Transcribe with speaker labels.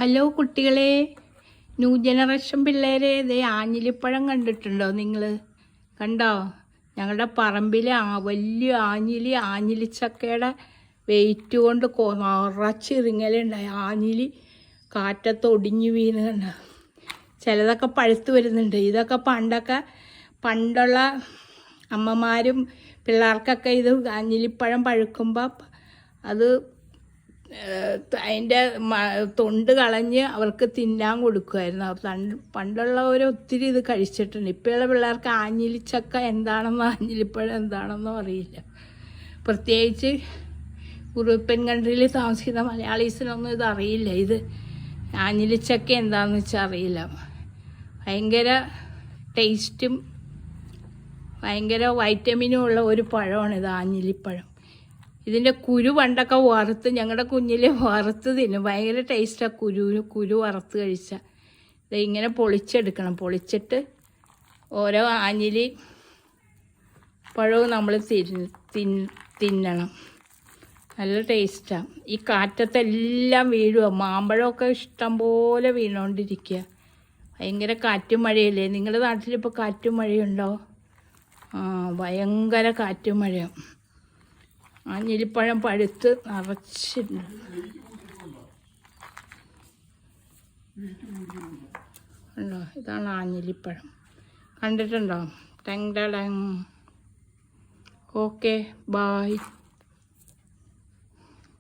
Speaker 1: Hello കുട്ടികളെ, new generation പിള്ളേരെ, ഇതേ ആഞ്ഞിലിപ്പഴം കണ്ടിട്ടുണ്ടോ നിങ്ങൾ? കണ്ടോ? ഞങ്ങളുടെ പറമ്പിലെ വലിയ ആഞ്ഞിലിച്ചക്കയുടെ വെയിറ്റ് കൊണ്ട് നിറച്ചിറിങ്ങലുണ്ടായി. ആഞ്ഞിലി കാറ്റത്തൊടിഞ്ഞ് വീണ് കണ്ടോ? ചിലതൊക്കെ പഴുത്ത് വരുന്നുണ്ട്. ഇതൊക്കെ പണ്ടുള്ള അമ്മമാരും പിള്ളേർക്കൊക്കെ ഇത് ആഞ്ഞിലിപ്പഴം പഴുക്കുമ്പോൾ അത് അതിൻ്റെ തൊണ്ട് കളഞ്ഞ് അവർക്ക് തിന്നാൻ കൊടുക്കുമായിരുന്നു. പണ്ടുള്ളവർ ഒത്തിരി ഇത് കഴിച്ചിട്ടുണ്ട്. ഇപ്പോഴുള്ള പിള്ളേർക്ക് ആഞ്ഞിലിച്ചക്ക എന്താണെന്നോ ആഞ്ഞിലിപ്പഴം എന്താണെന്നോ അറിയില്ല. പ്രത്യേകിച്ച് യൂറോപ്യൻ കൺട്രിയിൽ താമസിക്കുന്ന മലയാളീസിനൊന്നും ഇത് അറിയില്ല. ഇത് ആഞ്ഞിലിച്ചക്ക എന്താണെന്ന് വെച്ചാൽ അറിയില്ല. ഭയങ്കര ടേസ്റ്റും ഭയങ്കര വൈറ്റമിനും ഉള്ള ഒരു പഴമാണിത്, ആഞ്ഞിലിപ്പഴം. ഇതിൻ്റെ കുരു പണ്ടൊക്കെ വറുത്ത്, ഞങ്ങളുടെ കുഞ്ഞിലെ വറുത്ത് തിന്നും. ഭയങ്കര ടേസ്റ്റാണ് കുരു വറുത്ത് കഴിച്ചാൽ. ഇത് ഇങ്ങനെ പൊളിച്ചെടുക്കണം. പൊളിച്ചിട്ട് ഓരോ ആഞ്ഞിലി പഴവും നമ്മൾ തിന്നണം. നല്ല ടേസ്റ്റാണ്. ഈ കാറ്റത്തെല്ലാം വീഴുക. മാമ്പഴമൊക്കെ ഇഷ്ടം പോലെ വീണുകൊണ്ടിരിക്കുക. ഭയങ്കര കാറ്റും മഴയല്ലേ? നിങ്ങളുടെ നാട്ടിലിപ്പോൾ കാറ്റും മഴയുണ്ടോ? ഭയങ്കര കാറ്റും മഴയും. ആഞ്ഞിലിപ്പഴം പഴുത്ത് നിറച്ചിട്ടുണ്ട്. ഉണ്ടോ? ഇതാണ് ആഞ്ഞിലിപ്പഴം. കണ്ടിട്ടുണ്ടോ? ടങ് ടങ്. Okay, bye.